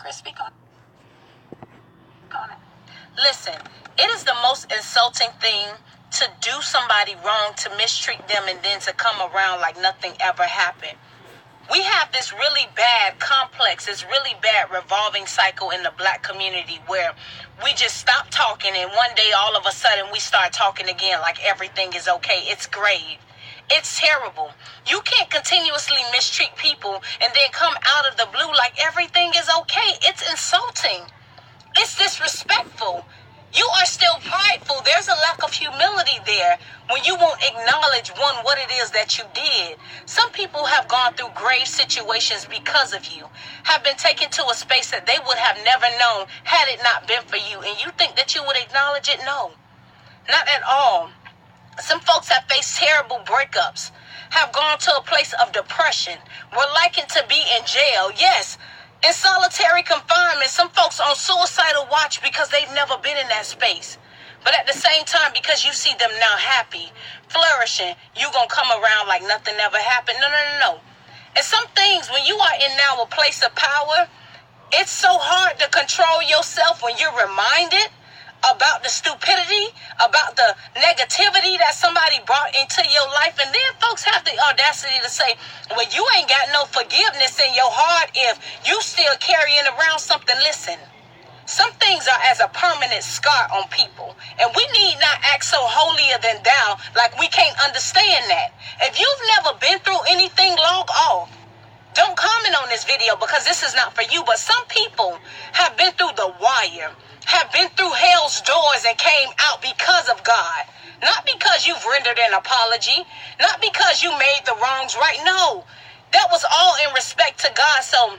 Chris, speak on it. Listen, it is the most insulting thing to do somebody wrong, to mistreat them, and then to come around like nothing ever happened. We have this really bad complex, this really bad revolving cycle in the black community where we just stop talking and one day all of a sudden we start talking again like everything is okay. It's grave. It's terrible. You can't continuously mistreat people and then come out of the blue like everything is okay. It's insulting. It's disrespectful. You are still prideful. There's a lack of humility there when you won't acknowledge, one, what it is that you did. Some people have gone through grave situations because of you, have been taken to a space that they would have never known had it not been for you. And you think that you would acknowledge it? No, not at all. Some folks have faced terrible breakups, have gone to a place of depression, were likened to be in jail. Yes, in solitary confinement, some folks on suicidal watch because they've never been in that space. But at the same time, because you see them now happy, flourishing, you gonna come around like nothing ever happened. No. And some things, when you are in now a place of power, it's so hard to control yourself when you're reminded about the stupidity, about the negativity that somebody brought into your life. And then folks have the audacity to say, well, you ain't got no forgiveness in your heart if you still carrying around something. Listen, some things are as a permanent scar on people, and we need not act so holier than thou like we can't understand that. If you've never been through anything, log off. Don't comment on this video because this is not for you. But some people have been through the wire, have been through hell's doors and came out because of God. Not because you've rendered an apology, not because you made the wrongs right. No, that was all in respect to God. So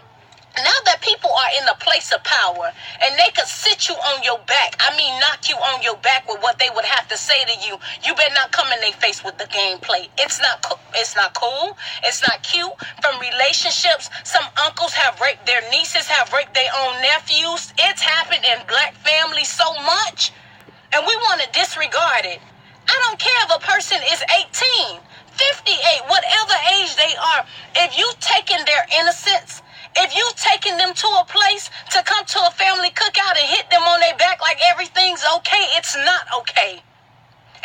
now that people are in the place of power and they could sit you on your back, I mean knock you on your back with what they would have to say to you, you better not come in their face with the gameplay. It's not cool. It's not cute. From relationships, some uncles have raped their nieces, have raped their own nephews. It's happened in black families so much, and we want to disregard it. I don't care if a person is 18, 58, whatever age they are. If you've taken their innocence, if you've taken them to a place to come to a family cookout and hit them on their back like everything's okay, it's not okay.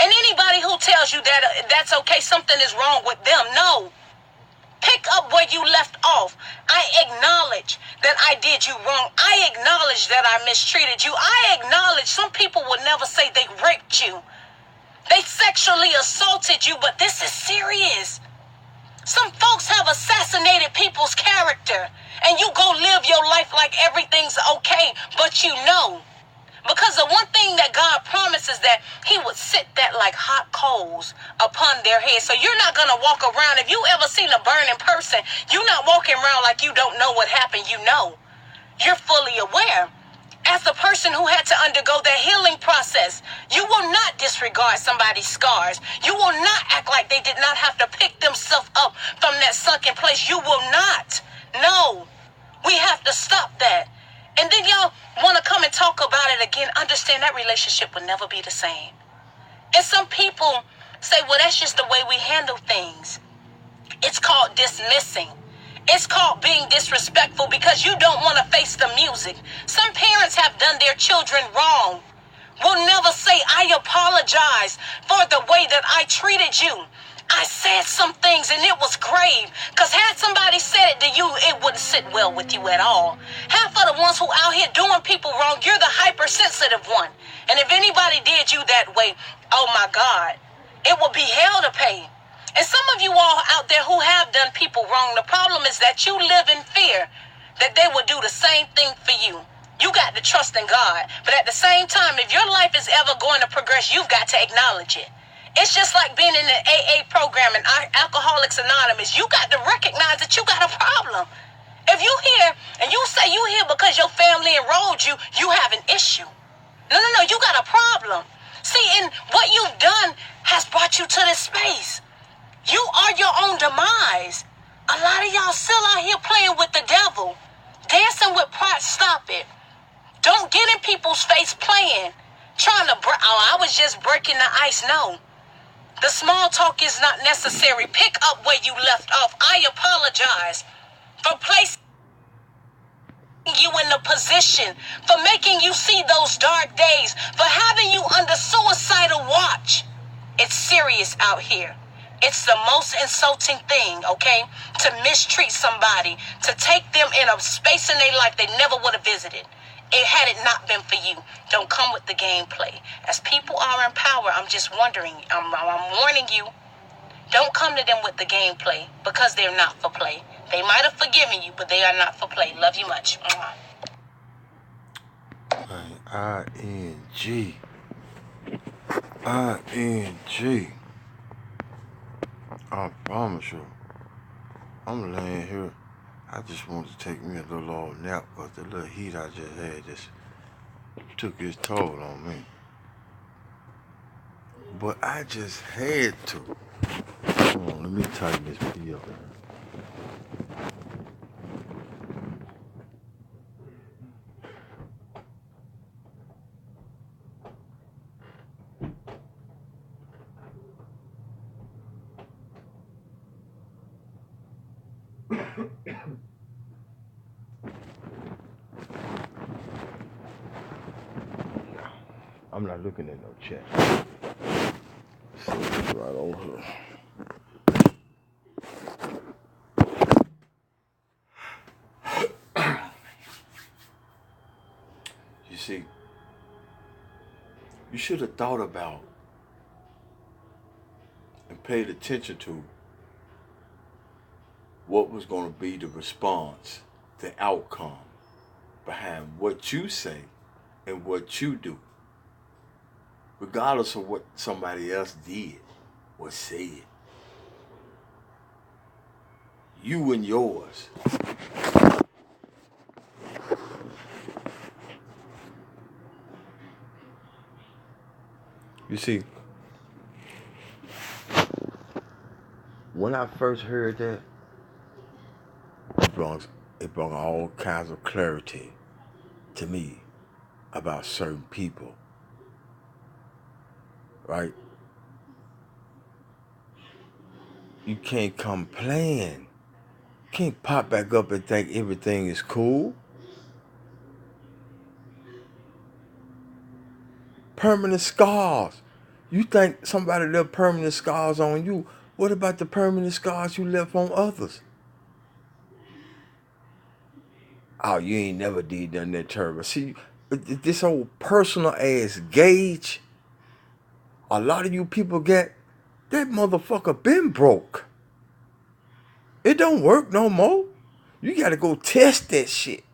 And anybody who tells you that that's okay, something is wrong with them, no. Pick up where you left off. I acknowledge that I did you wrong. I acknowledge that I mistreated you. I acknowledge some people would never say they raped you. They sexually assaulted you, but this is serious. Some folks have assassinated people's character, and you go live your life like everything's okay, but you know. Because the one thing that God promises that he would sit that like hot coals upon their heads. So you're not going to walk around. If you ever seen a burning person, you're not walking around like you don't know what happened. You know. You're fully aware. As the person who had to undergo that healing process, you will not disregard somebody's scars. You will not act like they did not have to pick themselves up from that sunken place. You will not. No. We have to stop that. And then y'all want to come and talk about it again. Understand that relationship will never be the same. And some people say, well, that's just the way we handle things. It's called dismissing. It's called being disrespectful because you don't want to face the music. Some parents have done their children wrong. Will never say, I apologize for the way that I treated you. I said some things and it was grave. Because had somebody said it to you, it wouldn't sit well with you at all. Half of the ones who out here doing people wrong, you're the hypersensitive one. And if anybody did you that way, oh my God, it will be hell to pay. And some of you all out there who have done people wrong, the problem is that you live in fear that they will do the same thing for you. You got to trust in God. But at the same time, if your life is ever going to progress, you've got to acknowledge it. It's just like being in the AA program and Alcoholics Anonymous. You got to recognize that you got a problem. If you here and you say you here because your family enrolled you, you have an issue. No, you got a problem. See, and what you've done has brought you to this space. You are your own demise. A lot of y'all still out here playing with the devil. Dancing with pride, stop it. Don't get in people's face playing. Trying to, I was just breaking the ice. No. The small talk is not necessary. Pick up where you left off. I apologize for placing you in the position, for making you see those dark days, for having you under suicidal watch. It's serious out here. It's the most insulting thing, okay? To mistreat somebody, to take them in a space in their life they never would have visited. It had it not been for you. Don't come with the gameplay. As people are in power, I'm just wondering, I'm warning you, don't come to them with the gameplay, because they're not for play. They might have forgiven you, but they are not for play. Love you much. I-N-G. I-N-G. I promise you, I'm laying here. I just want to take me a little old nap, because the little heat I just had just took its toll on me. But I just had to. Hold on, let me tighten this P up. I'm not looking at no chat. So it's right over here. You see, you should have thought about and paid attention to what was going to be the response, the outcome behind what you say and what you do, regardless of what somebody else did or said. You and yours. You see, when I first heard that, it brought all kinds of clarity to me about certain people, right? You can't complain. You can't pop back up and think everything is cool. Permanent scars. You think somebody left permanent scars on you. What about the permanent scars you left on others? Oh, you ain't never did nothing that terrible. See, this whole personal ass gauge, a lot of you people get, that motherfucker been broke. It don't work no more. You gotta go test that shit.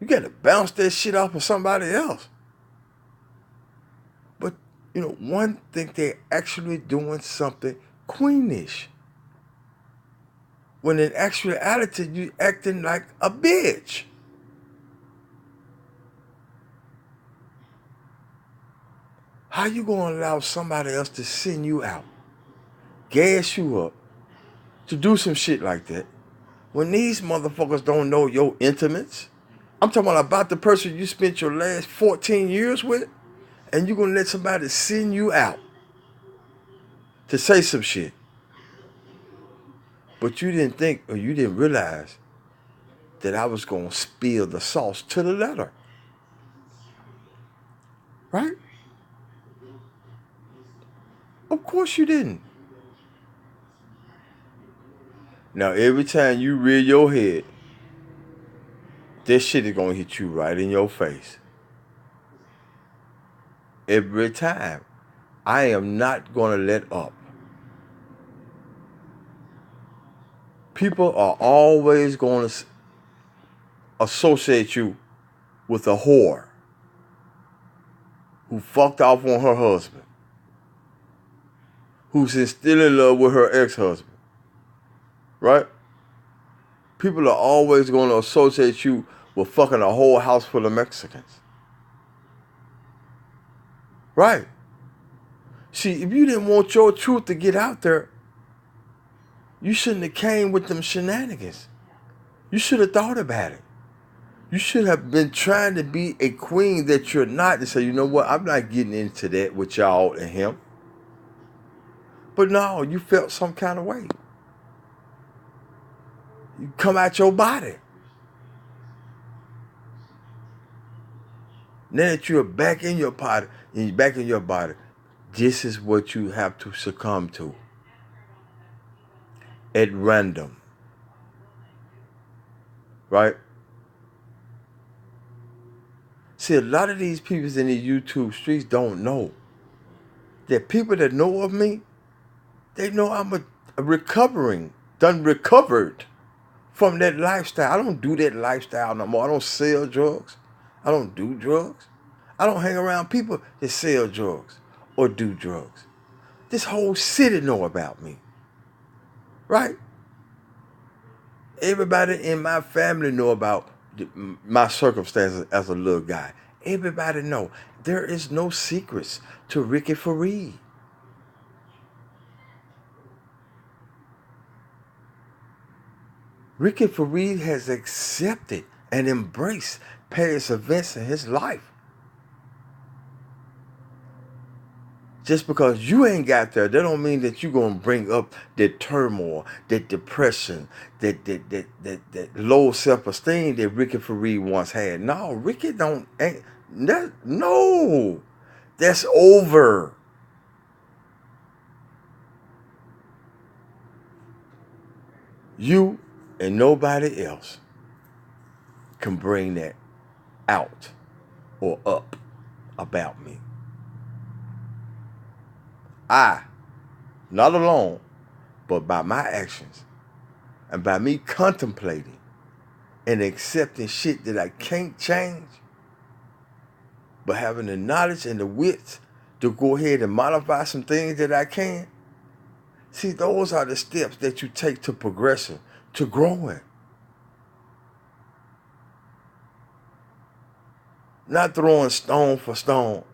You gotta bounce that shit off of somebody else. But, one think they're actually doing something queenish, when in actuality you acting like a bitch. How you gonna allow somebody else to send you out, gas you up, to do some shit like that, when these motherfuckers don't know your intimates? I'm talking about the person you spent your last 14 years with, and you gonna let somebody send you out to say some shit. But you didn't think, or you didn't realize that I was gonna spill the sauce to the letter. Right? Of course you didn't. Now every time you rear your head, this shit is gonna hit you right in your face. Every time. I am not gonna let up. People are always gonna associate you with a whore who fucked off on her husband, who's still in love with her ex-husband. Right? People are always gonna associate you with fucking a whole house full of Mexicans. Right? See, if you didn't want your truth to get out there, you shouldn't have came with them shenanigans. You should have thought about it. You should have been trying to be a queen that you're not, and say, you know what, I'm not getting into that with y'all and him. But no, you felt some kind of way. You come out your body. Now that you're back in your body, and you're back in your body, this is what you have to succumb to. At random. Right? See, a lot of these people in the YouTube streets don't know that people that know of me, they know I'm a done recovered from that lifestyle. I don't do that lifestyle no more. I don't sell drugs. I don't do drugs. I don't hang around people that sell drugs or do drugs. This whole city know about me. Right? Everybody in my family know about my circumstances as a little guy. Everybody know. There is no secrets to Ricky Fareed. Ricky Fareed has accepted and embraced past events in his life. Just because you ain't got there, that don't mean that you're gonna bring up that turmoil, that depression, that low self-esteem that Ricky Fareed once had. No, Ricky no. That's over. You and nobody else can bring that out or up about me. I, not alone, but by my actions and by me contemplating and accepting shit that I can't change, but having the knowledge and the wits to go ahead and modify some things that I can. See, those are the steps that you take to progression, to growing. Not throwing stone for stone.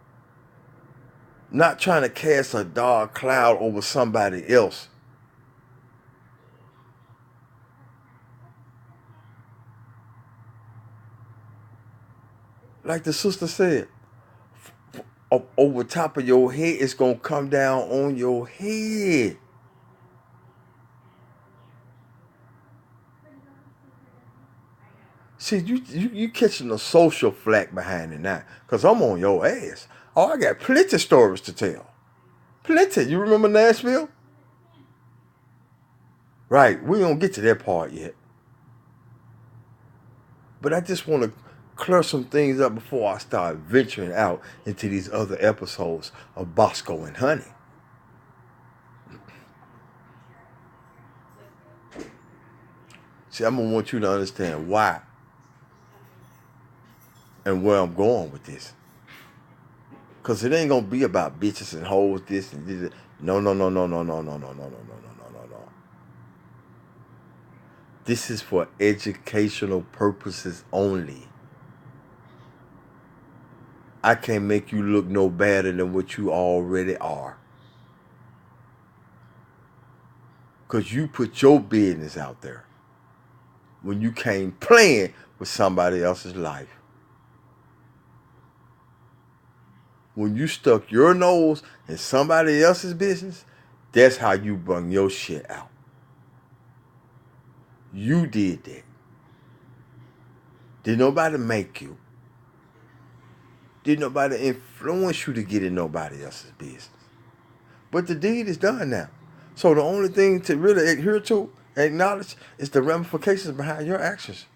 Not trying to cast a dark cloud over somebody else. Like the sister said, over top of your head, it's going to come down on your head. See, you catching a social flack behind it now, because I'm on your ass. Oh, I got plenty of stories to tell. Plenty. You remember Nashville? Right, we don't get to that part yet. But I just want to clear some things up before I start venturing out into these other episodes of Bosco and Honey. See, I'm going to want you to understand why and where I'm going with this. Because it ain't going to be about bitches and hoes, this and this. No. This is for educational purposes only. I can't make you look no better than what you already are. Because you put your business out there when you came playing with somebody else's life. When you stuck your nose in somebody else's business, that's how you bring your shit out. You did that. Did nobody make you? Did nobody influence you to get in nobody else's business? But the deed is done now. So the only thing to really adhere to, acknowledge, is the ramifications behind your actions.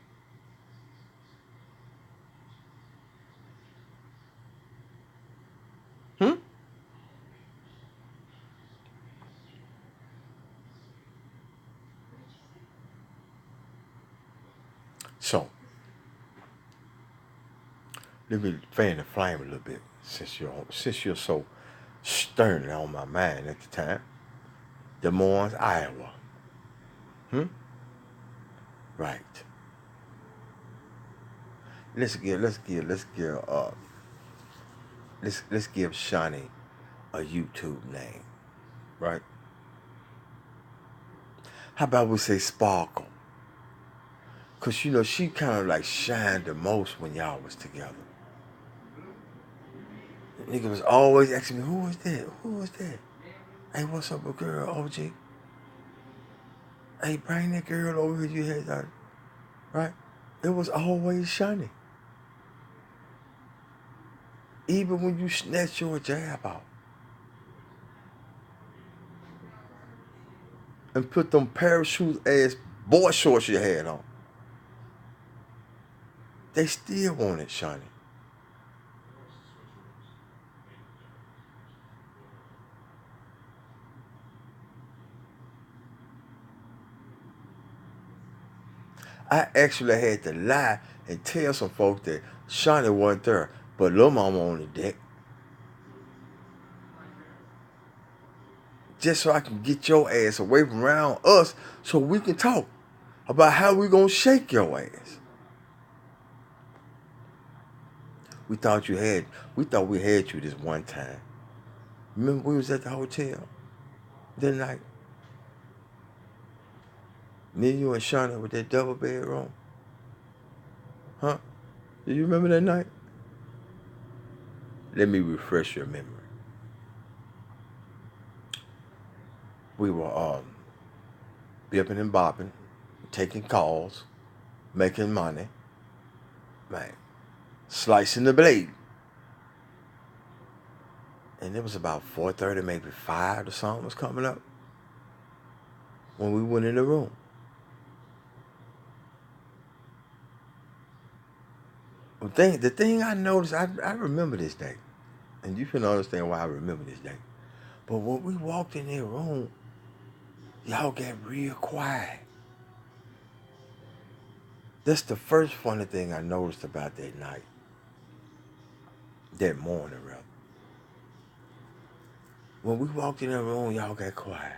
So, let me fan the flame a little bit, since you're so sternly on my mind at the time. Des Moines, Iowa. Right. Let's give Shawnee a YouTube name, right? How about we say Sparkle? Cause she kind of like shined the most when y'all was together. The nigga was always asking me, who was that? Who was that? Hey, what's up with girl, OG? Hey, bring that girl over here you had that. Right? It was always Shawnee. Even when you snatch your jab out and put them parachute ass boy shorts you had on, they still want it, Shawnee. I actually had to lie and tell some folks that Shawnee wasn't there, but Lil Mama on the deck. Just so I can get your ass away from around us so we can talk about how we gonna shake your ass. We thought we had you this one time. Remember we was at the hotel that night? Me, you, and Shawnee with that double bedroom? Huh? Do you remember that night? Let me refresh your memory. We were bipping and bopping, taking calls, making money, man, slicing the blade. And it was about 4:30, maybe 5 or something was coming up when we went in the room. The thing I noticed, I remember this day. And you can understand why I remember this day. But when we walked in that room, y'all got real quiet. That's the first funny thing I noticed about that night. That morning, rather. When we walked in the room, y'all got quiet.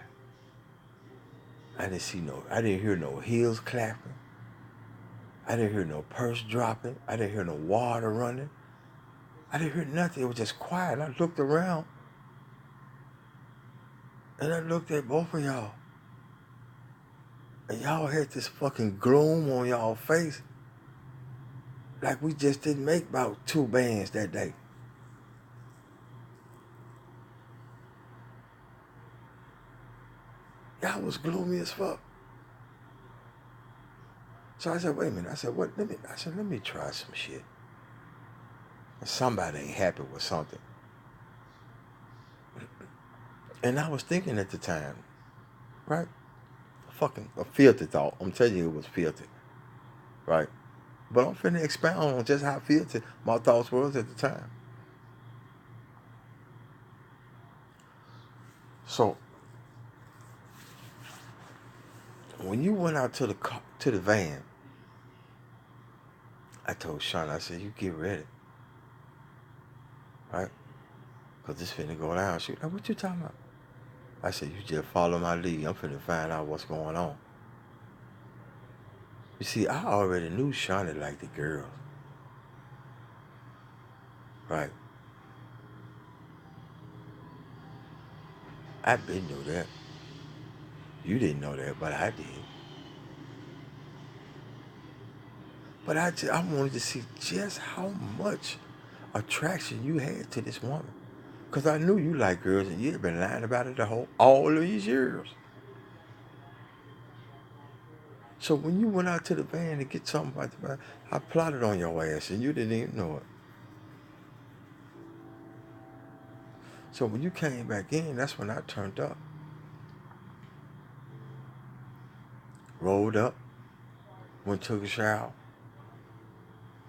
I didn't hear no heels clapping. I didn't hear no purse dropping. I didn't hear no water running. I didn't hear nothing. It was just quiet. I looked around and I looked at both of y'all. And y'all had this fucking gloom on y'all face. Like we just didn't make about 2 bands that day. Y'all was gloomy as fuck. So I said, wait a minute. I said, let me try some shit. Somebody ain't happy with something. And I was thinking at the time, right? A filthy thought. I'm telling you it was filthy. Right? But I'm finna expound on just how filthy my thoughts was at the time. So when you went out to the van, I told Sean, I said, you get ready. Right? Because this finna go down. She was like, what you talking about? I said, you just follow my lead. I'm finna find out what's going on. You see, I already knew Shawnee liked the girls. Right? I been knew that. You didn't know that, but I did. But I wanted to see just how much attraction you had to this woman. Because I knew you liked girls and you had been lying about it all of these years. So when you went out to the van to get something about the van, I plotted on your ass and you didn't even know it. So when you came back in, that's when I turned up. Rolled up, went took a shower.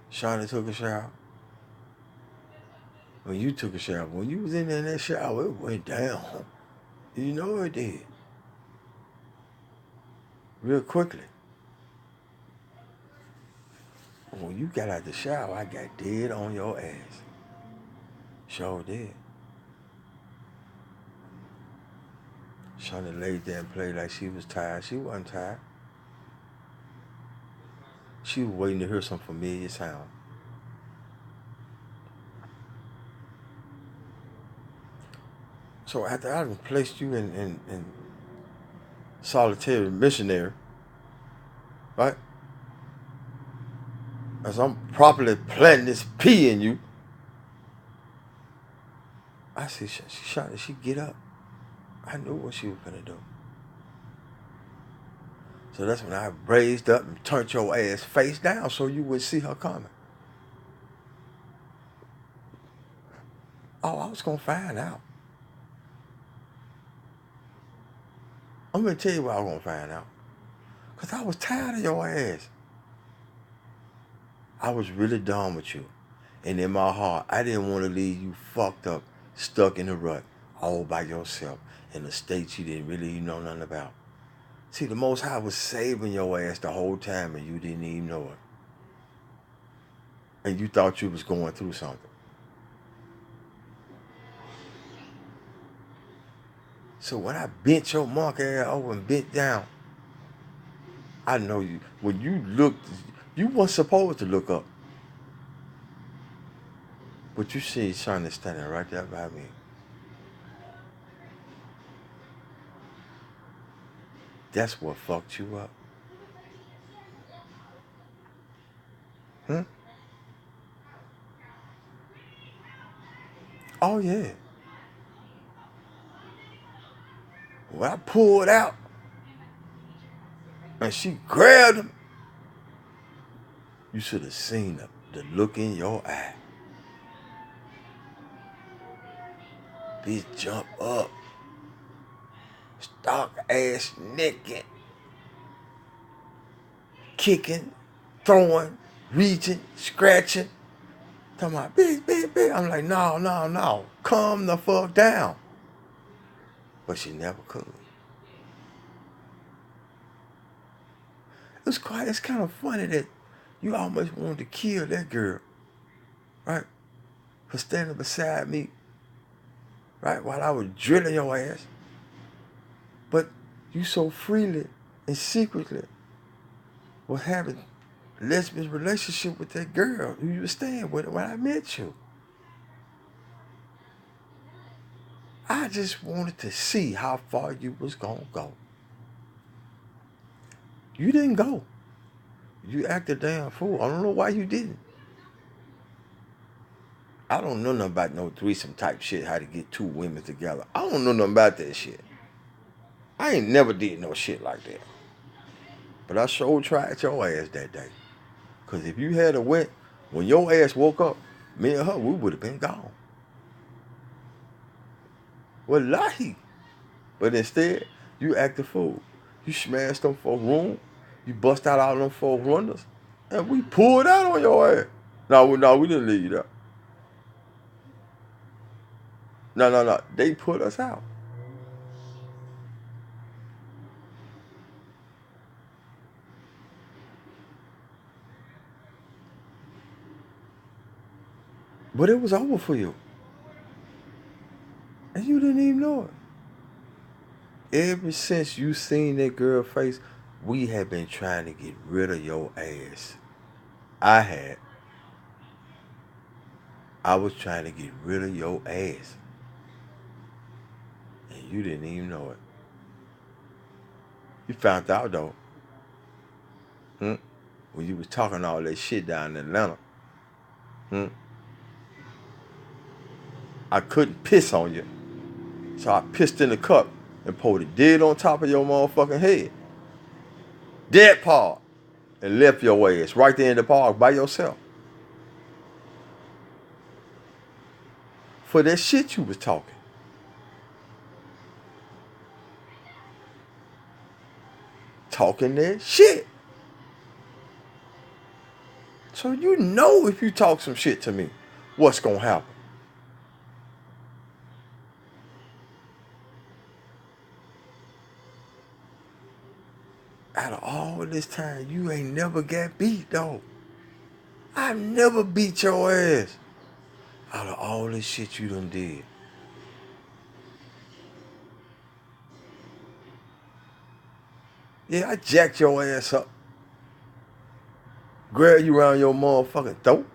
Shawnee took a shower. When you took a shower, when you was in there in that shower, it went down. You know it did. Real quickly. When you got out the shower, I got dead on your ass. Sure did. Shawnee laid there and played like she was tired. She wasn't tired. She was waiting to hear some familiar sound. So after I placed you in solitary missionary, right? As I'm properly planting this pea in you, I see she get up. I knew what she was gonna do. So that's when I raised up and turned your ass face down so you would see her coming. was gonna find out. I'm gonna tell you what I was gonna find out. Cause I was tired of your ass. I was really done with you. And in my heart, I didn't want to leave you fucked up, stuck in a rut, all by yourself, in a state you didn't really even know nothing about. See, the Most High was saving your ass the whole time and you didn't even know it. And you thought you was going through something. So when I bent your monkey ass over and bent down, I know you. When you looked, you weren't supposed to look up. But you see Sonny standing right there by me. That's what fucked you up. Hmm? Oh yeah. When I pulled out and she grabbed him, you should have seen the look in your eye. Bitch jump up, stark ass naked, kicking, throwing, reaching, scratching. Talking about, bitch, bitch, bitch. I'm like, no. Calm the fuck down. But she never could. It's kind of funny that you almost wanted to kill that girl, right? For standing beside me, right? While I was drilling your ass. But you so freely and secretly was having a lesbian relationship with that girl who you were staying with when I met you. I just wanted to see how far you was gonna go. You didn't go. You acted damn fool. I don't know why you didn't. I don't know nothing about no threesome type shit, how to get two women together. I don't know nothing about that shit. I ain't never did no shit like that. But I sure tried your ass that day. Cause if you had a went, when your ass woke up, me and her, we would have been gone. Wallahi. But instead, you act a fool. You smashed them 4 rooms. You bust out all them 4 windows. And we pulled out on your ass. No, we didn't leave you there. No. They put us out. But it was over for you. And you didn't even know it. Ever since you seen that girl face, we have been trying to get rid of your ass. I was trying to get rid of your ass. And you didn't even know it. You found out though. When you was talking all that shit down in Atlanta. I couldn't piss on you. So I pissed in the cup and poured it dead on top of your motherfucking head. Dead part. And left your ass right there in the park by yourself. For that shit you was talking. Talking that shit. So you know if you talk some shit to me, what's gonna happen? Out of all this time, you ain't never got beat though. I never beat your ass. Out of all this shit you done did. Yeah, I jacked your ass up. Grab you around your motherfucking throat.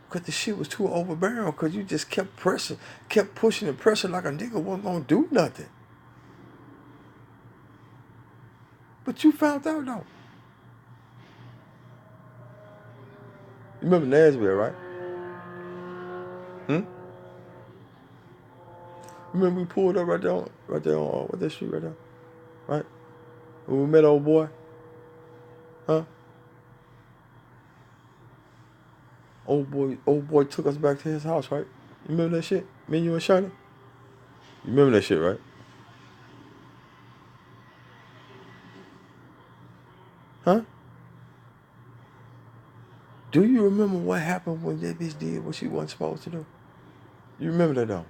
Cause the shit was too overbearing. Cause you just kept pressing, kept pushing and pressing like a nigga wasn't gonna do nothing. But you found out though. You remember Nashville, right? Remember we pulled up right there on what that street right there, right? When we met old boy, huh? old boy took us back to his house, right? You remember that shit? Me and you and Shiny? You remember that shit, right? Huh? Do you remember what happened when that bitch did what she wasn't supposed to do? You remember that though?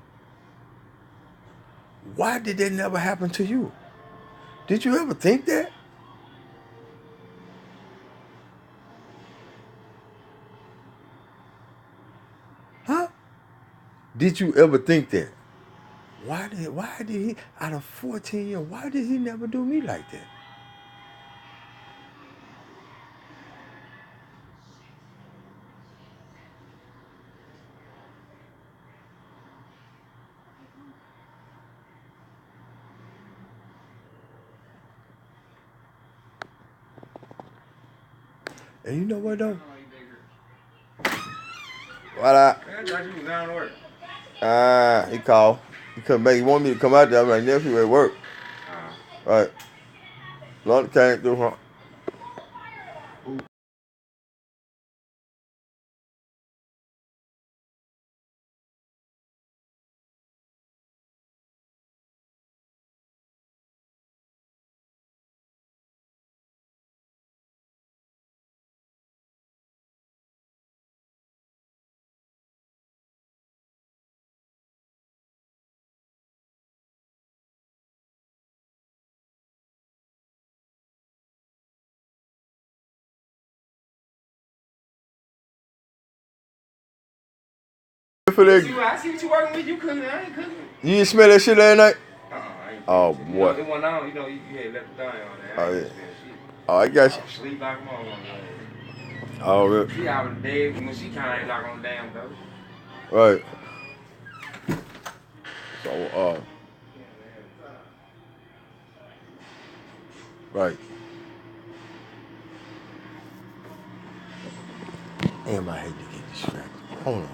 Why did that never happen to you? Did you ever think that? Huh? Did you ever think that? Why did he out of 14 years, why did he never do me like that? And you know what though? What I thought you was down to work. He called. He come back. He wanted me to come out there. I'm like, nephew at work. Right. Lunch came through. Huh? I see what you working with. You cooking. I ain't cooking. You didn't smell that shit last night? I ain't oh, boy. You know, it went on. You had left the thing on there. Oh, yeah. Oh, I got you. Sleep like a motherfucker. Oh, really? She out of the bed when she kind of like on the damn door. Right. So, right. Damn, I hate to get distracted. Hold on.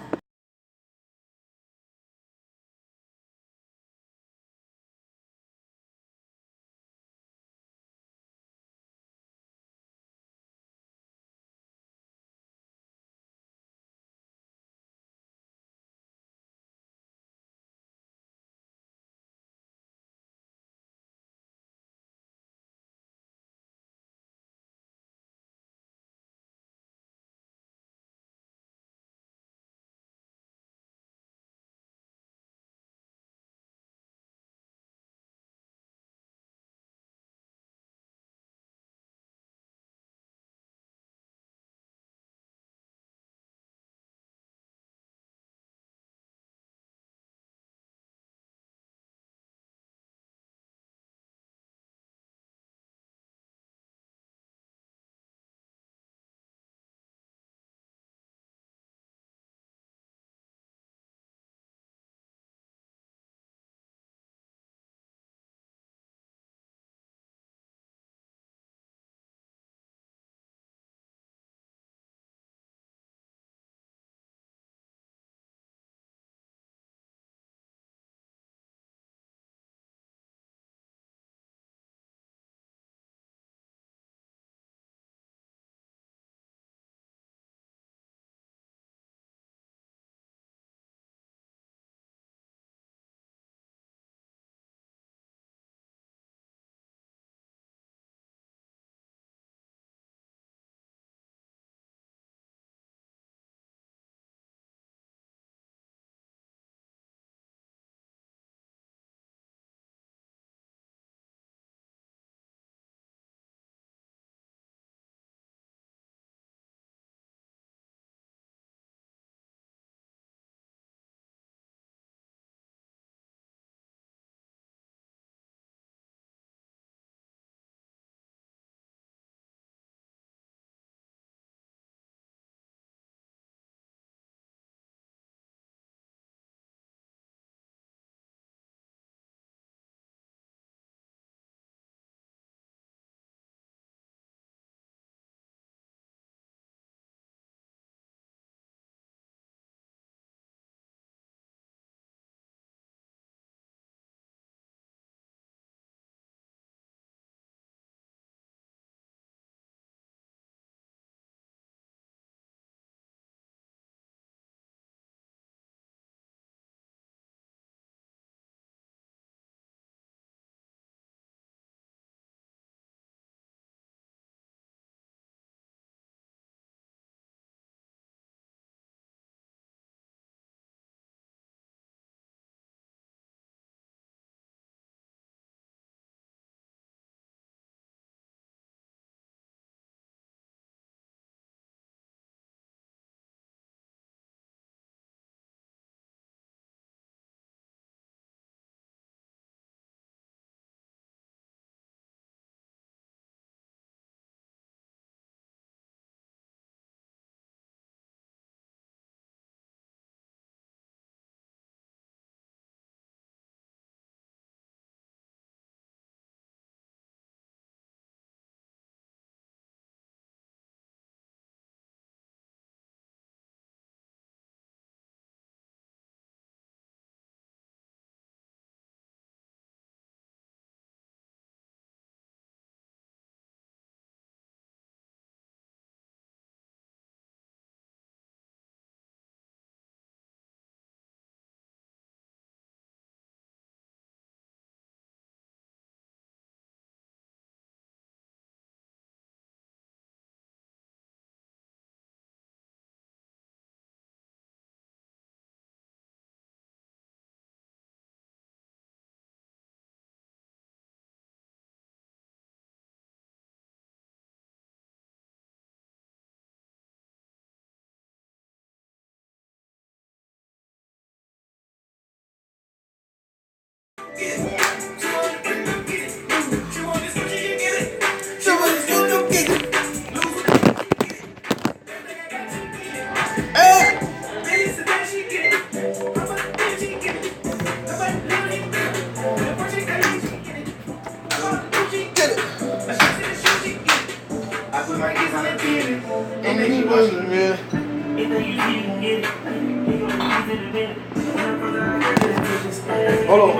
Hold on.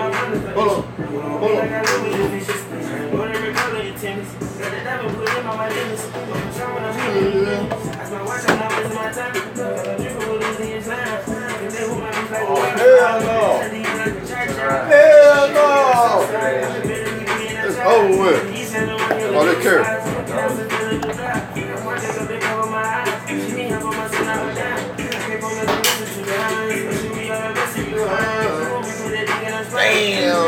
Hell no. It's over with. Oh, they care. Damn.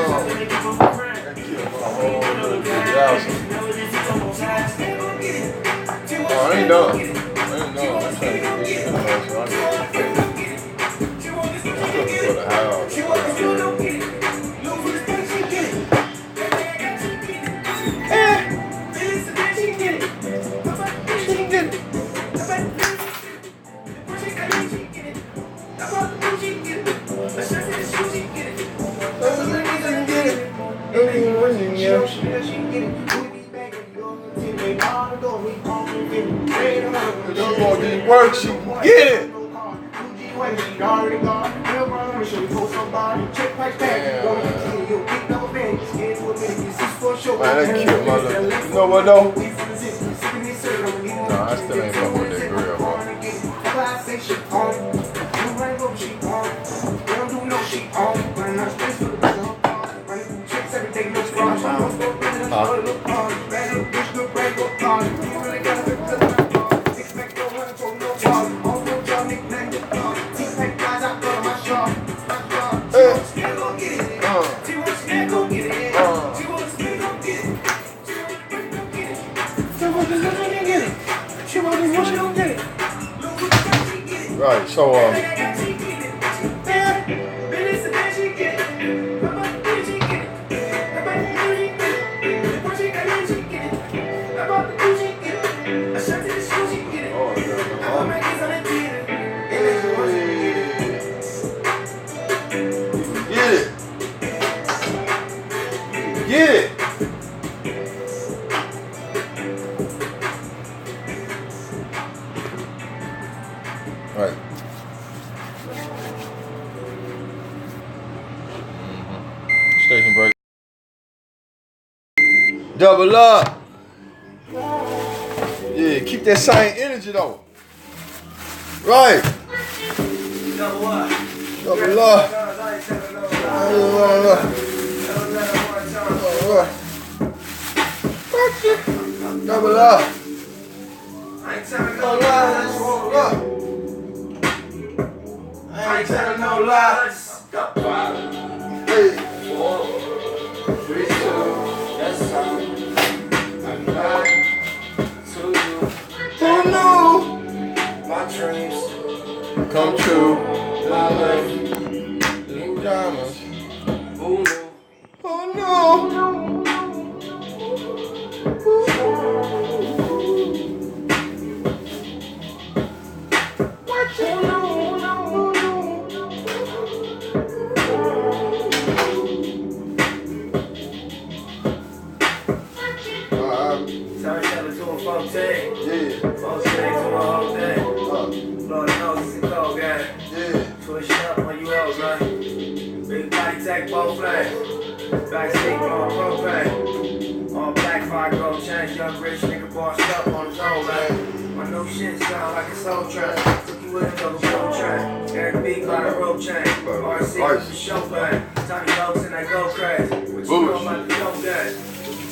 Oh, I ain't done. I'm trying to get this shit in there, so I can for the house. Work, she can get it. Man, that killed my little. You know what though? Nah, I still ain't fucking with that grill, bro. Right, so get it. Right. Station break. Double up. Yeah, keep that same energy though. Right. Double up. Double up. Double up. I ain't telling no lies. I ain't telling no lies. Hey. 4, 3, 2, that's all. I'm not to you. Who knew my dreams come true? My life, new diamonds. Who knew? Who knew? Backstage on propane. All black, fire, gold chains. Young rich nigga bossed up on his own, man. My new shit sound like a soul track. Took you with a double soul track. Eric B got a rope chain. RC with the show bang. Tiny dogs in that go crash. What you know about the dope gang?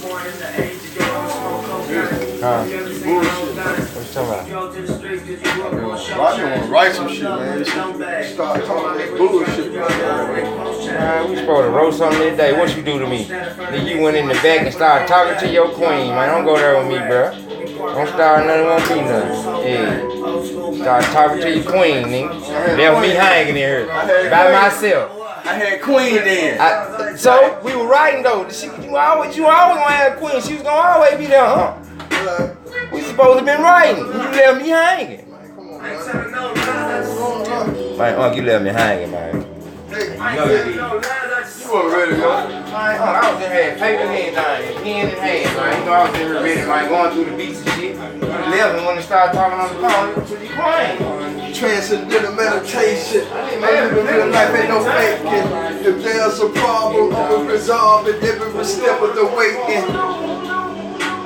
Born in the age of your own smoke cocaine. You ever seen your own thing? What you talking about? Yo to the streets, did you up on show chain? I wanna write some shit, man. Start talking that bullshit, man. We supposed to roast something today. What you do to me? Then you went in the back and started talking to your queen, man. Don't go there with me, bro. Don't start nothing, won't be nothing. Yeah. Start talking to your queen, nigga. Left me hanging in here by myself. I had queen then. So we were riding though. You always gonna have a queen. She was gonna always be there, huh? We supposed to been riding. You left me hanging. Man, Unc, you left me hanging, man. Hey, You weren't ready, man. I was in here, paper in hand, pen in hand, man. You know, I was in here ready, man, going through the beats and shit. You left, and when they started talking on the phone, you crying. Transcendental meditation. Living real life ain't no faking. If there's a problem, I will resolve it every step of the way. And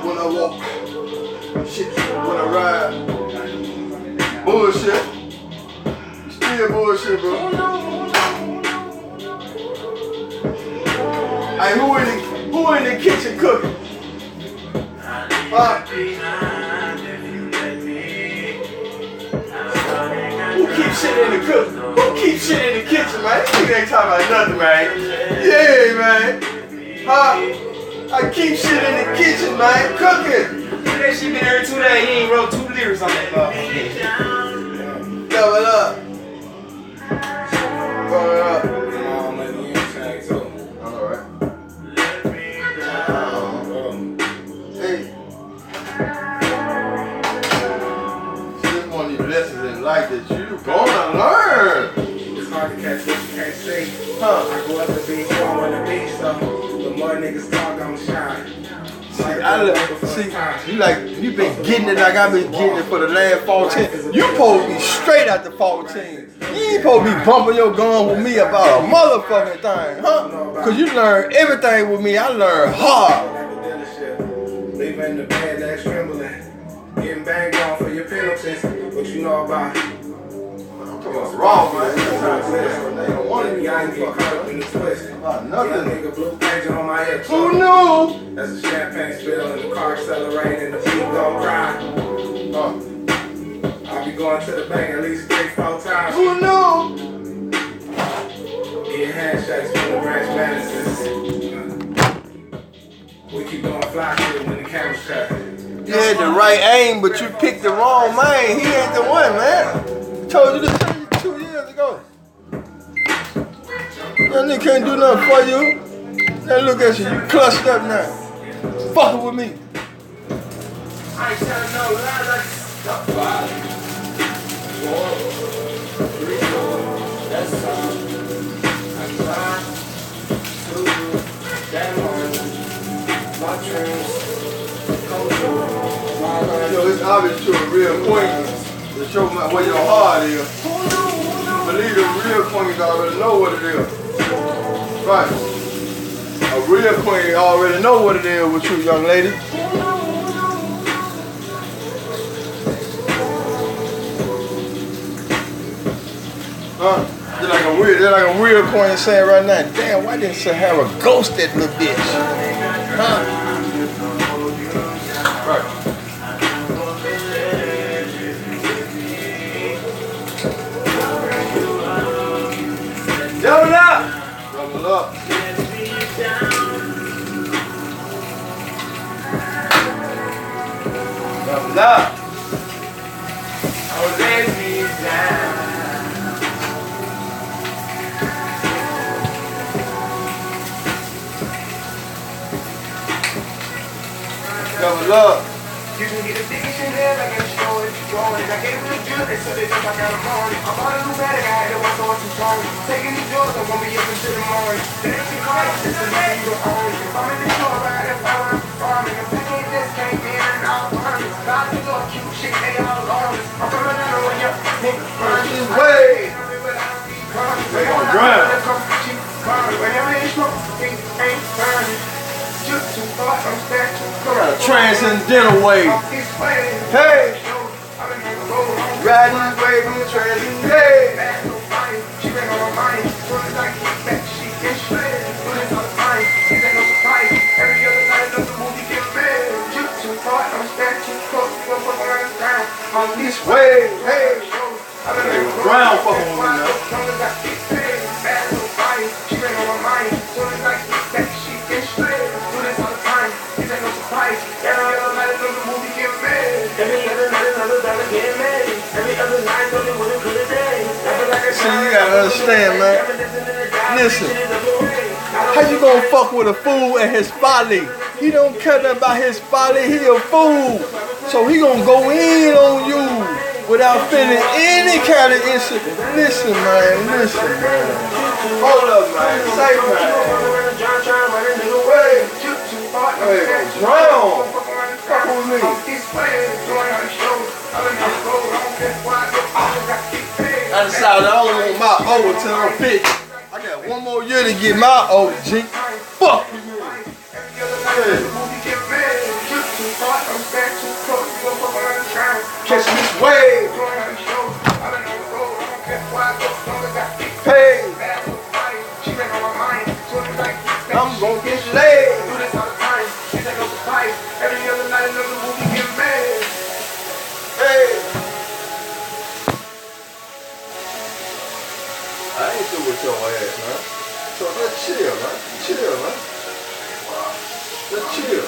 when I walk, shit, when I ride, bullshit. Still bullshit, bro. Hey, who in the kitchen cooking? Huh? Who keeps shit in the cook? Who keeps shit in the kitchen, man? This nigga ain't talking about nothing, man. Yeah, man. Huh? I keep shit in the kitchen, man. Cooking. That shit been here 2 days. He ain't wrote 2 lyrics on that motherfucker. Yo, what up? What up? Alright. Hey. This one of these lessons in life that you gonna learn. It's hard to catch what you can't see. Huh? I go up to be one with the beat, so the more niggas talk, I'm shy. You been getting it like I've been getting it for the last 14. You supposed to be straight after 14. You ain't supposed to be bumping your gun with me about a motherfucking thing, huh? Cause you learn everything with me. I learn hard. Leaving the bed, legs trembling. Getting banged on for your penalties. What you know about? Wrong, man. I ain't get caught up in the twist. Nothing. Nigga blue pager on my head. Who knew? That's a champagne spill and the car accelerating and the beat gon' cry. I'll be going to the bank at least 3-4 times. Who knew? Get handshakes from the branch managers. We keep doing fly shit when the cameras cut. You had the right aim, but you picked the wrong man. He ain't the one, man. I told you this 2 years ago. That nigga can't do nothing for you. Now look at you, you clutched up now. Fucking with me. I ain't telling no lies. 5, 4, 3, that's all. I try to that morning. My dreams come true. Yo, it's obvious you're a real queen. To show where your heart is. Believe the real queens already know what it is. Right. A real queen already know what it is with you, young lady. Huh? They're like a real queen saying right now, damn, why didn't Sahara ghost that little bitch? Huh? Right. Double up! Double up. Double up. Oh, let me down. Double up. You can get a dictionary, I can show it. Going, I gave it a good, they said they just like out of morning. I'm on a new bag, I had to watch so much strong. Taking these drugs, I won't be up until the morning. Then if you call, it's a man you own. If I'm in the store, right, if I'm farming. If they ain't just came in and out farming. God, you know cute shit, they all on. I'm from another one, yeah. Nigga, burn This way. They gon' drown. Whenever they smoke, they ain't burning. Just too far, I'm stacked too close. Got a transcendental way. Hey! Riding this wave in the transcendental. Hey! She been on my mind. Soon as I get back, she gets shredded. But it's all fine. This ain't no surprise. Every other night, another movie get bad. Just too far, I'm stacked too close. We gon' fuck around the ground. On this Way! Hey! I've been They was ground fucking with me now. Soon as I get paid, bad little fine. She been on my mind. Soon as I get back, she gets shredded. But it's all fine. This ain't no surprise. Every other night, another movie get mad. Every other night, another dollar get mad. Every other night, only one good a day. See, you gotta understand, man. Listen. How you gonna fuck with a fool and his folly? He don't care nothing about his folly, he a fool. So he gonna go in on you. without feeling any kind of issue. Listen, man. Hold up, man. Say, man. Hey, drown. Fuck with me. I decided I don't want my O till I'm 50. I got one more year to get my O, G. Fuck you. Catch this wave. Hey. I'm gonna get laid. Hey. I ain't through with your ass, man. So let's chill, man. Let's chill.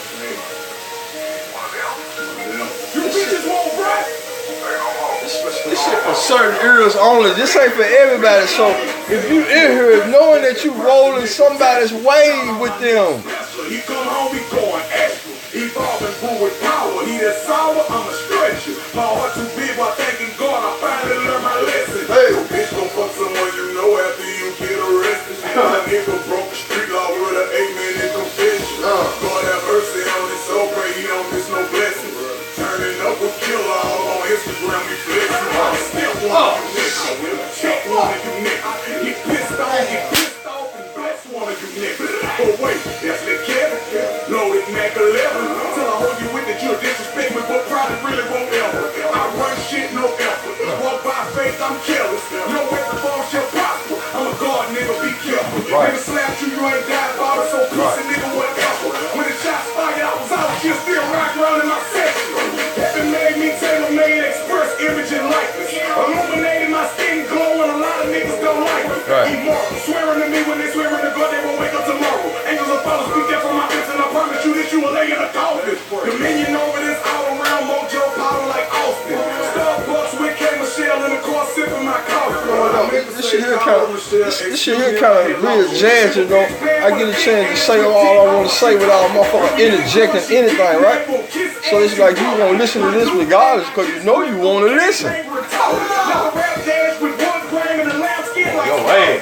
This shit for certain ears only. This ain't for everybody. So if you in here knowing that you rolling somebody's wave with them. He come home, he going extra. He evolving food with power. He that sour, I'ma stretch you. My heart too big while thanking God, I finally learned my lesson. Hey. Yo, bitch gon' fuck someone you know after you get arrested. That nigga broke the street law with an 8-minute confession. God have mercy on his soul, pray he don't miss no blessing. Turning up with killer all on Instagram, we flexing. Still one of you niggas. I will check one of you niggas. Get pissed off and bless one of you niggas. Oh wait, that's the Kevin. Loaded Mac 11. Till I hold you with that you'll disrespect me, but probably really won't ever. I run shit, no effort. Walk by faith, I'm careless. No weapon form shall prosper. I'm a God, nigga, be careful. Nigga slapped you, you ain't died about it, so pussy nigga, whatever. When the shots fired, I was out here still rocking around in my section. Heaven made me tailor-made express image and likeness. Illuminating my skin glowing, a lot of niggas don't like it. Immortal, swearing to me when they swearing to God, they won't wake up tomorrow. Angels will follow, speak death from my lips, and I promise you that you will lay in a coffin. Dominion over this all around, mojo power like Austin. Starbucks with K. Michelle in the car sipping my coffee. This shit here kind of real jazz, you know. I get a chance to say all I want to say without motherfucker interjecting anything, right? So it's like you gonna listen to this regardless, cause you know you want to listen. Yo, hey.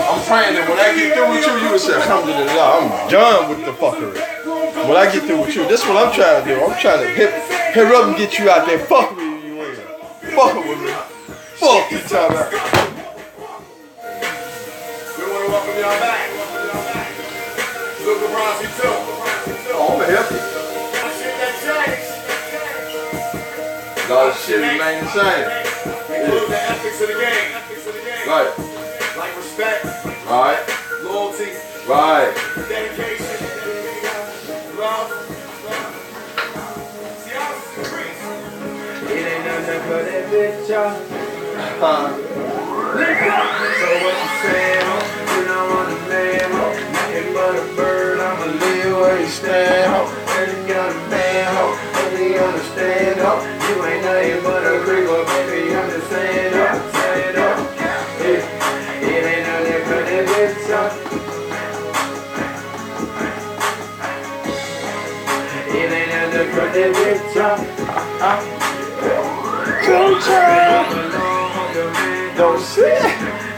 I'm praying that when I get through with you will say, alhamdulillah, I'm done with the fuckery. When I get through with you, this is what I'm trying to do. I'm trying to hit up and get you out there. Fuck with you in. Fuck with me. Fuck you, time out. We want to welcome y'all back. Look at Bronzy too. Oh, I'm gonna help you. A lot of shit remain the same. Include the ethics of the game. Right. Like respect. Right. Loyalty. Right. Dedication. Love. See, I was free. It ain't nothing but that bitch, y'all. So what you saying, ho? You know I'm the man, ho. Nothing but a bird, I'ma live where you stand, ho. And you got a man, ho. And you understand, ho. You ain't nothing but a creeper, baby, I'm just saying, ho. Saying, ho. Yeah. It ain't nothing but that bitch, y'all. It ain't nothing but that bitch, y'all. Don't sit.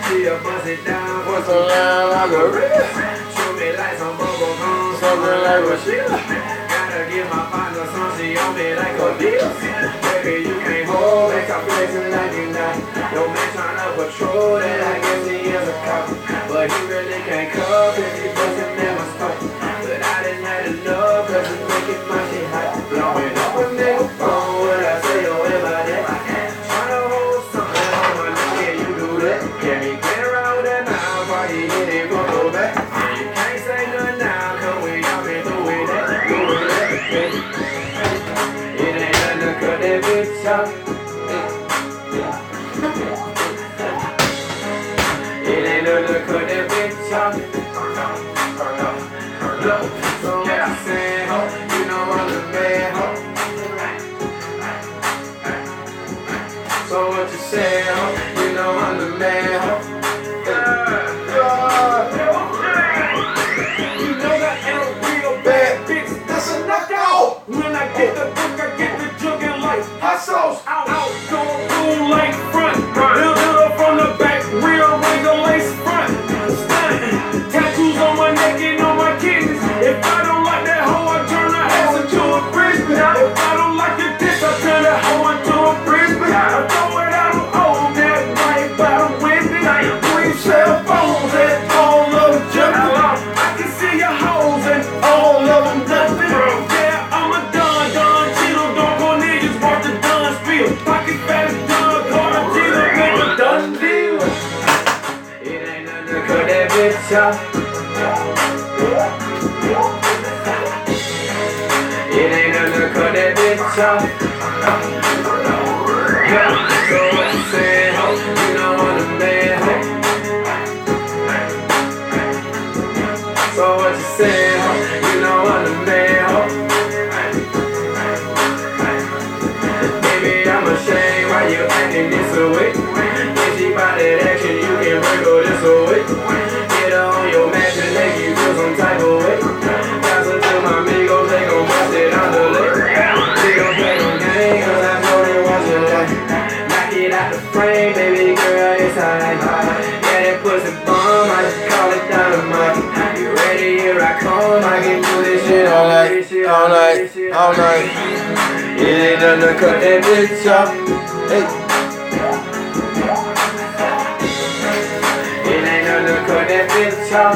She'll bust it down for some line like a rip. Show me like some bubble gum, something like a shit. Gotta give my partner some, she on me like a deal. Baby, you can't hold back, I'm flexing like you not. Your man tryna patrol that, I guess he is a cop. But he really can't cope if he bustin' in my spot. But I done had enough, cause it's making my shit hot. Blowing up a nigga phone, what I say, oh, am I that? Tryna hold something on my neck, you do that. Can we get around that now, party hit it, go back. And you can't say nothing now, cause we all been doing that. It ain't nothing to cut that bitch off. It ain't nothing to cut that bitch off. Look, so what you saying, ho? You know I'm the man, ho. So what you saying, ho? You know I'm the man, ho. You know that ain't a real bad bitch. That's a knockout. When I get the off. It ain't nothing to cut that bitch off. Yeah, so what you saying, ho? You know I'm the man, ho. So what you saying, ho? You know I'm the man, ho. Baby, I'm ashamed why you acting this way. If she bout that action, you can bring her this away. Get her on your match and make you feel some type of way. Pass her to my amigos, they gon' bust it on the lake. They gon' play no game, cause I know they watch it like. Knock it out the frame, baby girl, it's alright. Yeah, that pussy bomb, I just call it dynamite. You ready, here I come, I can do this shit all night, all night, all night. It ain't nothing to cut that bitch off. Hey. It ain't nothing to cut that bitch off.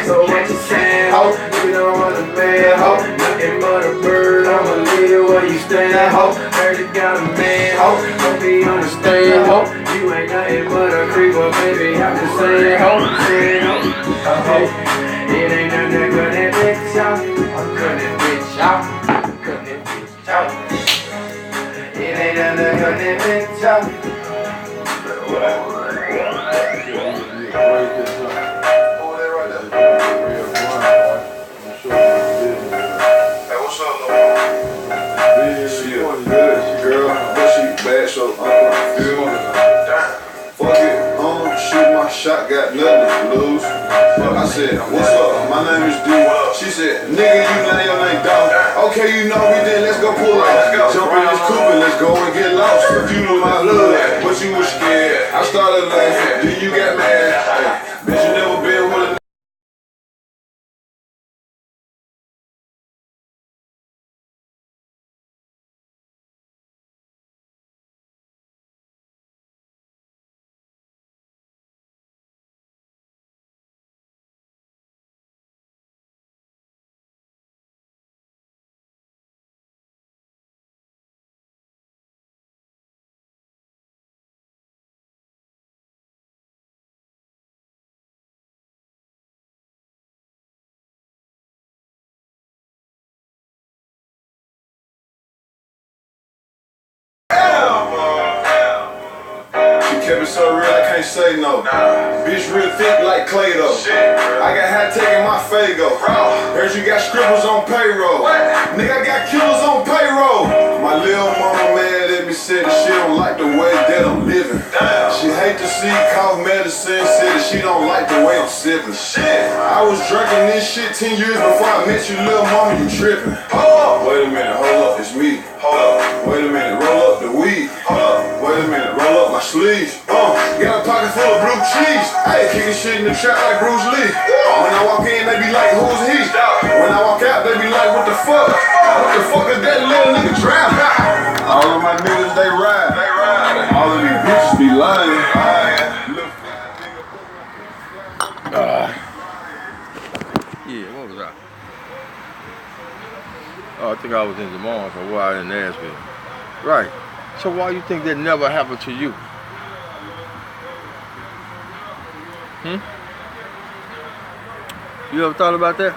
So what you saying, ho? You know I'm the man, ho. Nothing but a bird, I'ma live where you stand, ho. Heard you got a man, ho. Hope he understand, ho. You ain't nothing but a creeper, baby. I'm just saying, ho. Saying, ho. It ain't nothing to cut that bitch off. I'm cutting that bitch off. Cutting that bitch off. It ain't nothing to cut that bitch off. Shot got nothing to lose. I said, what's up? My name is D. She said, nigga, you know your name, dog. Okay, you know me, then let's go pull out. Jump in this coupe and let's go and get lost. If you knew my hood, but you was scared. I started laughing, then you got mad. Hey, bitch, you never been with a kept it so real, I can't say no. Bitch real thick like Clay-Doh. I got hot taking my Fago. Heard you got strippers on payroll. Nigga, I got killers on payroll. My little mama mad at me, said that she don't like the way that I'm living. She hate to see cough medicine, said that she don't like the way I'm sipping. I was drinking this shit 10 years before I met you, little mama, you tripping. Wait a minute, hold up, it's me. Wait a minute, roll up the weed. Wait a minute, roll up my sleeves. Got a pocket full of blue cheese. Hey, kicking shit in the trap like Bruce Lee. When I walk in, they be like, who's he? When I walk out, they be like, what the fuck? What the fuck is that little nigga trap? All of my niggas, they ride. All of these bitches be lying. Yeah, what was I? Oh, I think I was in Des Moines for a while in Nashville. Right. So why you think that never happened to you? You ever thought about that?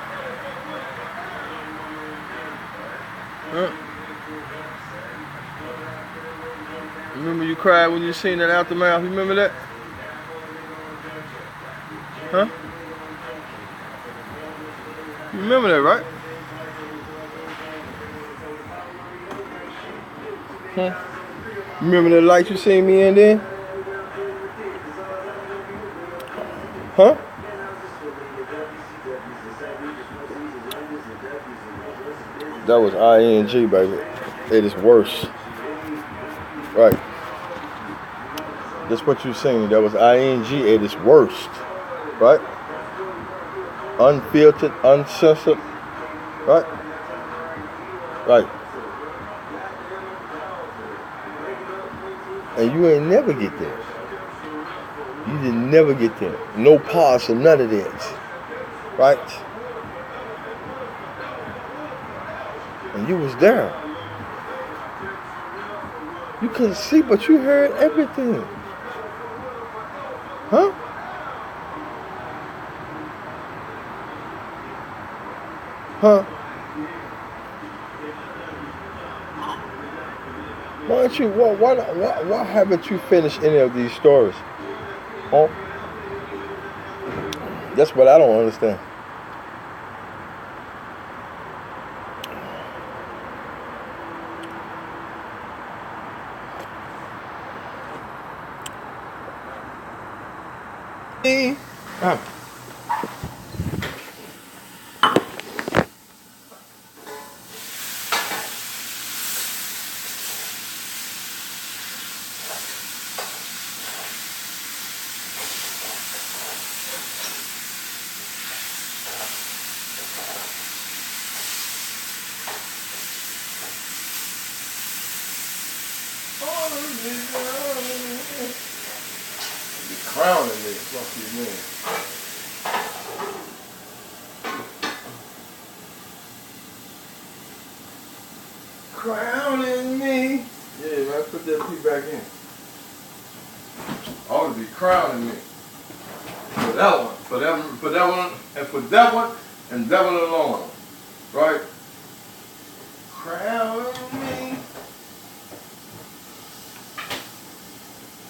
Remember you cried when you seen that aftermath? You remember that? Huh? You remember that, right? Remember the light you seen me in then? Huh? That was ING, baby. It is worse. Right. That's what you seen. That was ING at its worst. Right? Unfiltered, uncensored. Right? Right. And you ain't never get there. You didn't never get there. No pause or none of that. Right? And you was there. You couldn't see, but you heard everything. Huh? Huh? Why don't you? Why haven't you finished any of these stories? Huh? That's what I don't understand. Crowning me, what you mean? Crowning me. Yeah, man, put that P back in. Ought to be crowning me. For that one, for that one, and for that one, and that one alone. Right? Crowning me.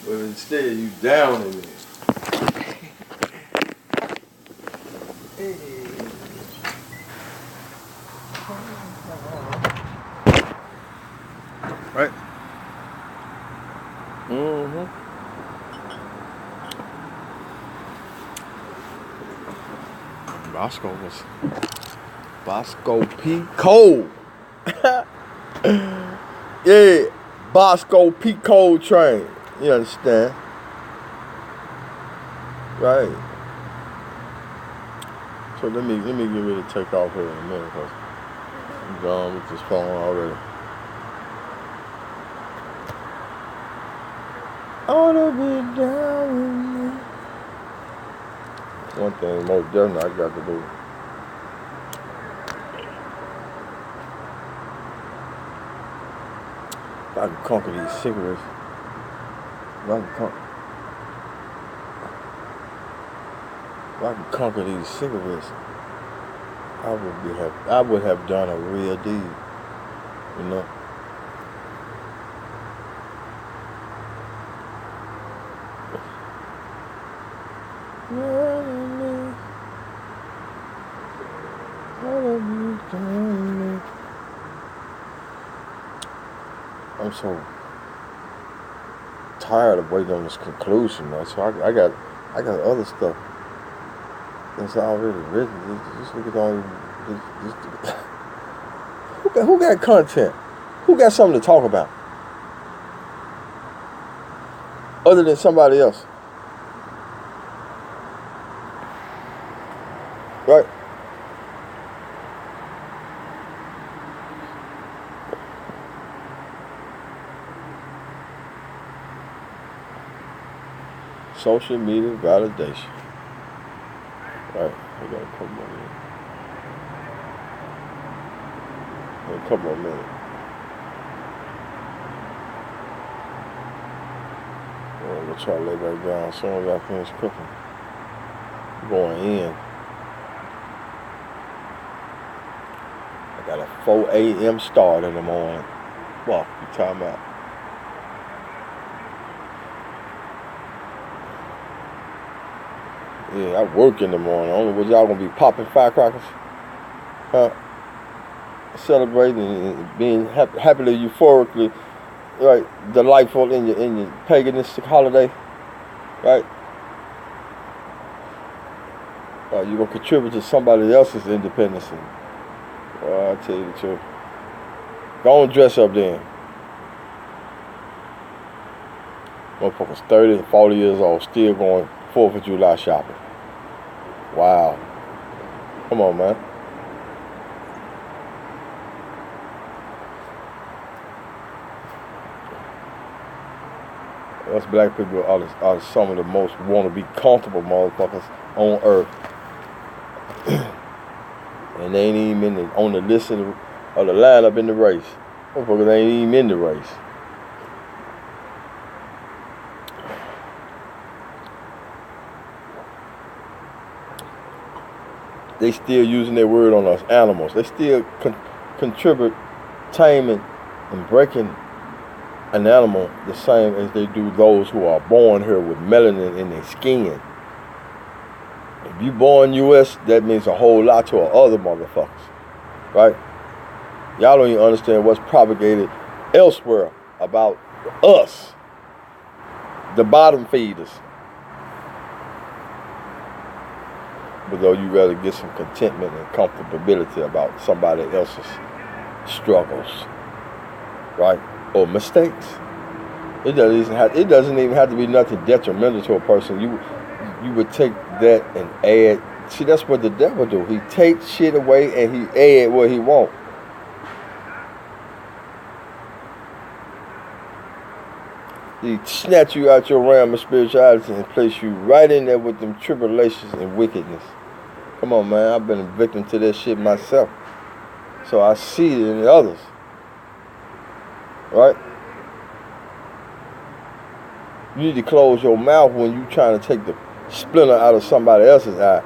But instead, you downing me. Right? Mm-hmm. Bosco P. Cole. Yeah, Bosco P. Cole train. You understand? Right. So let me get ready to take off here in a minute because I'm done with this phone already. I wanna be down with me. One thing most definitely I got to do. If I can conquer these cigarettes, if I can conquer these cigarettes, I would have done a real deed, you know. I'm so tired of waiting on this conclusion, man. So I got other stuff that's already written. Just look at all who got content? Who got something to talk about other than somebody else? Right? Social media validation. Right, I got a couple more minutes. A couple more minutes. I'm gonna try to lay back down as soon as I finish cooking. I'm going in. I got a 4 a.m. start in the morning. Well, you talking about? Yeah, I work in the morning. Only was y'all gonna be popping firecrackers? Huh? Celebrating and being happily, euphorically, right? Delightful in your paganistic holiday, right? You gonna contribute to somebody else's independence? Well, I tell you the truth. Go and dress up then. Motherfuckers 30 and 40 years old, still going 4th of July shopping. Wow. Come on, man. Us black people are some of the most want to be comfortable motherfuckers on earth. And they ain't even on the list of the lineup in the race. Motherfuckers ain't even in the race. they still using their word on us animals. They still contribute taming and breaking an animal the same as they do those who are born here with melanin in their skin. If you born U.S., that means a whole lot to other motherfuckers, right? Y'all don't even understand what's propagated elsewhere about us, the bottom feeders. But though you rather get some contentment and comfortability about somebody else's struggles, right? Or mistakes. It doesn't even have to be nothing detrimental to a person. You would take that and add. See, that's what the devil do. He takes shit away and he add what he want. He snatch you out your realm of spirituality and place you right in there with them tribulations and wickedness. Come on, man. I've been a victim to that shit myself. So I see it in others. Right? You need to close your mouth when you're trying to take the splinter out of somebody else's eye.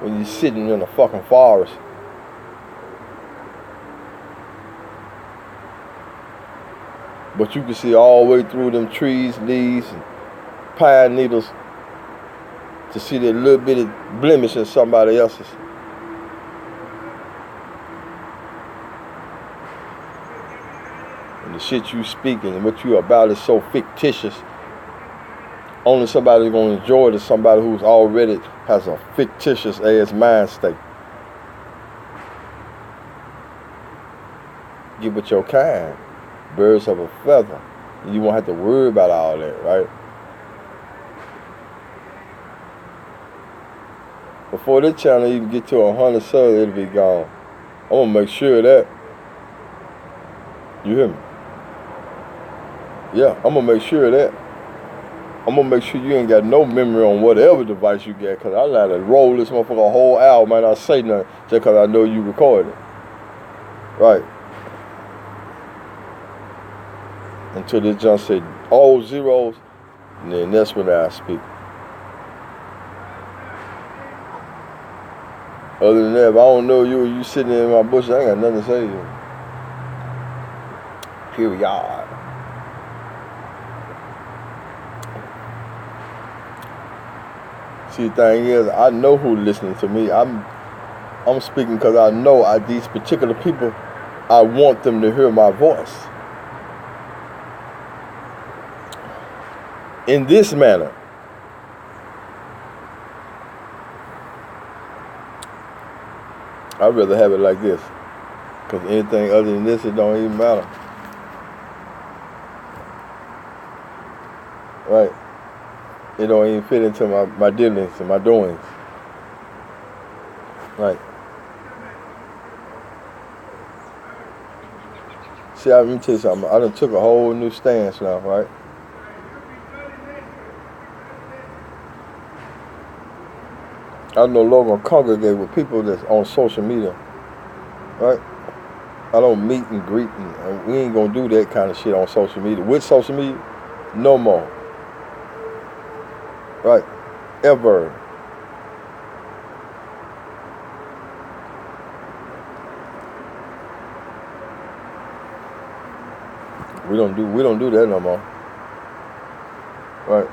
When you're sitting in a fucking forest. But you can see all the way through them trees, leaves, and pine needles to see that little bit of blemish in somebody else's. And the shit you speaking and what you about is so fictitious. Only somebody's going to enjoy it is somebody who's already has a fictitious ass mind state. Get with your kind. Birds of a feather. You won't have to worry about all that, right? Before this channel even get to 100 subs, it'll be gone. I'm gonna make sure of that. You hear me? Yeah, I'm gonna make sure of that. I'm gonna make sure you ain't got no memory on whatever device you get, cause I let it roll this motherfucker a whole hour, might not say nothing, just cause I know you recorded it. Right. Until this junk said all zeros, and then that's when I speak. Other than that, if I don't know you sitting in my bush, I ain't got nothing to say to you. Period. See, the thing is, I know who's listening to me. I'm speaking because I know these particular people, I want them to hear my voice. In this manner. I'd rather have it like this. Because anything other than this, it don't even matter. Right? It don't even fit into my dealings and my doings. Right? See, let me tell you something. I done took a whole new stance now, right? I no longer congregate with people that's on social media, right? I don't meet and greet, and we ain't gonna do that kind of shit on social media. With social media, no more. Right? Ever. We don't do that no more. Right?